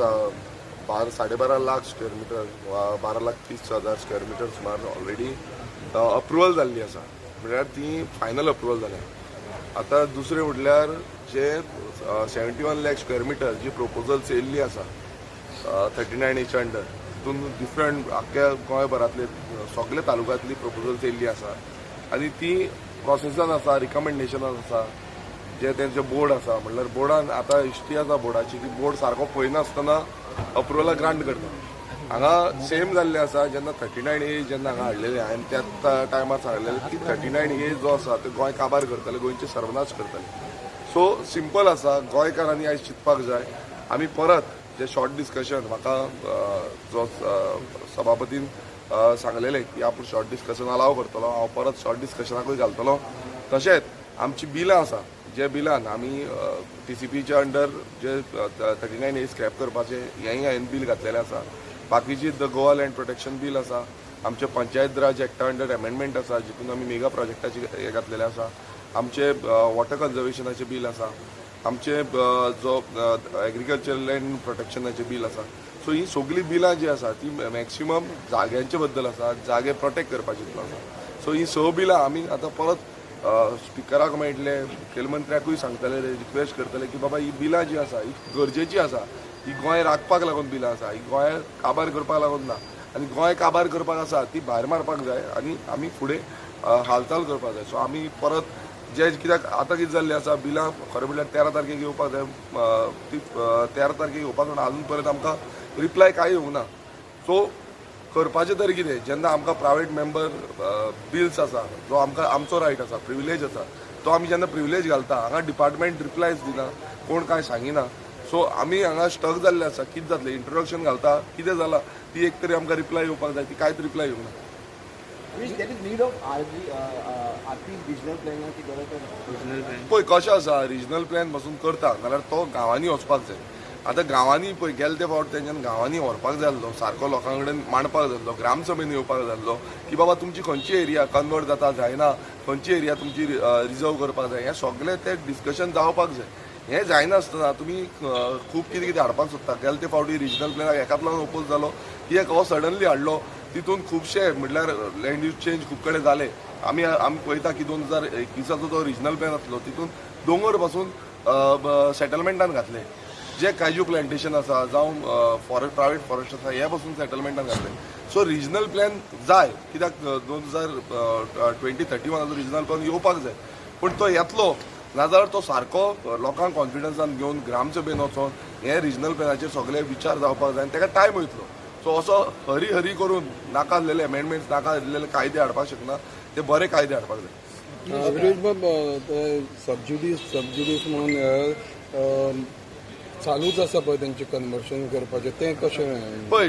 12.5 lakh square metre 12,30,000 square metre सुमार already approval जाल्ली आसा. म्हळ्यार ती फायनल अप्रुवल जाल्या. आता दुसरें म्हटल्यार जे 71 लाख स्क्वेअर मीटर जी प्रपोजल्स येयल्ली आसा 39H अंडर, तितून डिफरंट आख्ख्या गोंयभरांतले सगळे तालुक्यांतली प्रपोजल्स येयल्ली आसा आनी ती प्रोसेसान आसा, रिकमेंडेशनान आसा. जे तेंचे बोर्ड आसा म्हणल्यार बोर्डान आतां हिस्ट्री आसा बोर्डाची की बोर्ड सारको पळयनासतना अप्रुवला ग्रांट करता. हांगा सेम जाल्लें आसा जेन्ना 39A जेन्ना हांगा हाडलेले हांवें त्या टायमार सांगलेलें की 39A जो आसा तो गोंय काबार करतले, गोंयचे सर्वनाश करतले. सो सिंपल आसा, गोंयकारांनी आयज चिंतपाक जाय. आमी परत जे शॉर्ट डिस्कशन म्हाका जो सभापतीन सांगलेलें की आपूण शॉर्ट डिस्कशन अलाव करतलो, हांव परत शॉर्ट डिस्कशनाकूय घालतलो. तशेंच आमची बिलां आसा, जे बिलान आमी TCPच्या अंडर जे 39A स्क्रॅप करपाचे हेंय हांवें बील घातलेलें आसा. बाकीची the Goa land protection bill आसा, आमचे पंचायत राज एक्टा अंडर अमेंडमेंट आसा जितून आमी मेगा प्रोजेक्टाचे हे घातलेले आसा. आमचे वॉटर कन्जर्वेशनाचे बील आसा, आमचे जो एग्रीकल्चर लँड प्रोटेक्शनाचे बील आसा. सो ही सगळी बिलां जी आसा ती मॅक्सिमम जाग्यांचे बद्दल आसा, जागे प्रोटेक्ट करपाचे आसा. सो ही 6 बिलां आमी आतां परत स्पिकराक मेळटले, मुखेलमंत्र्याकूय सांगतले, रिक्वेस्ट करतले की बाबा ही बिलां जी आसा ही गरजेची आसा. ही गोंय राखपाक लागून बिलां आसा, ही गोंय काबार करपाक लागून ना. आनी गोंय काबार करपाक आसा ती भायर मारपाक जाय आनी आमी फुडें हालचाल करपाक जाय. सो आमी परत जे कित्याक आतां कितें जाल्लें आसा, बिलां खरें म्हणल्यार 13 तारखेक येवपाक जाय. ती 13 तारखेक येवपाक जाय, अजून पर्यंत आमकां रिप्लाय कांय येवंक ना. सो करपाचें तरी कितें, जेन्ना आमकां प्रायवेट मेंबर बिल्स आसा, जो आमकां आमचो रायट आसा, प्रिविलेज आसा, तो आमी जेन्ना प्रिविलेज घालता हांगा डिपार्टमेंट रिप्लायज दिना, कोण कांय सांगिना. सो आमी हांगा स्टक जाल्ले आसा. कितें जातलें, इंट्रोडक्शन घालता, कितें जालां ती एक तरी आमकां रिप्लाय येवपाक जाय, ती कांयच रिप्लाय येवंक ना. पळय कशें आसा, रिजनल प्लॅन पासून करता जाल्यार तो गांवांनी वचपाक जाय. आतां गांवांनी पळय गेले ते फावट तेंच्यान गांवांनी व्हरपाक जाय आसलो, सारको लोकां कडेन मांडपाक जाय आसलो, ग्रामसभेन येवपाक जाय आसलो की बाबा तुमची खंयची एरिया कन्वर्ट जाता जायना, खंयची एरिया तुमची रिजर्व करपाक जाय, हें सगळें तें डिस्कशन जावपाक जाय. हें जायनासतना तुमी खूब कितें कितें हाडपाक सोदता. गेले ते फावटी रिजनल प्लॅनाक एकाच लागून ओपोज जालो की एक हो सडनली हाडलो, तितून खुबशे म्हटल्यार लँड यूज चेंज खूब कडेन जाले. आमी पळयता की 2021 जो रिजनल प्लॅन आसलो तितून दोंगर पासून सेटलमेंटान घातले. जे काजू प्लांटेशन आसा जावं प्रायवेट फॉरेस्ट आसा हे पासून सेटलमेंटान घातले. सो रिजनल प्लॅन जाय, कित्याक 2031 रिजनल प्लॅन येवपाक जाय. पूण तो येतलो नाजाल्यार तो सारको लोकांक कॉन्फिडन्सान घेवन ग्रामसभेन वचोन हे रिजनल प्लॅनाचेर सगळे विचार जावपाक जाय आनी ताका टायम वयतलो. सो असो हरी करून नाका आसलेले अमेंडमेंट्स, नाका आसलेले कायदे हाडपाक शकना. ते बरे कायदे हाडपाक जाय. विरोज बाब, सबज्युडीस म्हणून चालूच आसा पळय तेंचे कन्वर्शन करपाचें, तें कशें पळय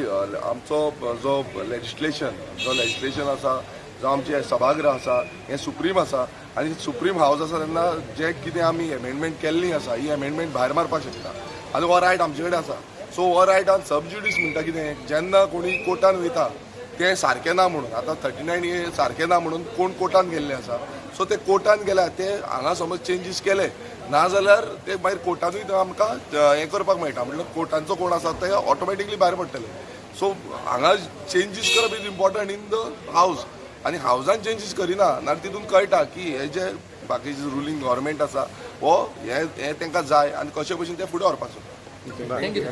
आमचो जो लेजिस्लेशन आसा, जो आमचे सभागृह आसा हें सुप्रीम आसा आनी सुप्रीम हावस आसा तेन्ना जे कितें आमी अमेंडमेंट केल्ली आसा ही अमेंडमेंट भायर मारपाक शकता आनी हो रायट आमचे कडेन आसा. सो हो रायटान सबज्युडीस म्हणटा कितें, जेन्ना कोणी कोर्टान वयता तें सारकें ना म्हणून, आतां 39A सारकें ना म्हणून कोण कोर्टान गेल्ले आसा. सो ते कोर्टान गेल्यार ते हांगा समज चेंजीस केले नाजाल्यार ते भायर कोर्टानूय आमकां हें करपाक मेळटा. म्हटल्यार कोर्टांचो कोण आसा ते ऑटोमॅटिकली भायर पडटले. सो हांगा चेंजीस करप इज इम्पॉर्टंट इन द हावस. आनी हावजान चेंजीस करिना नाल्यार तितून कळटा की हे जे बाकीचे रुलींग गव्हर्मेंट आसा हो हे तांकां जाय आनी कशे भशेन ते फुडें व्हरपाचो. थँक्यू.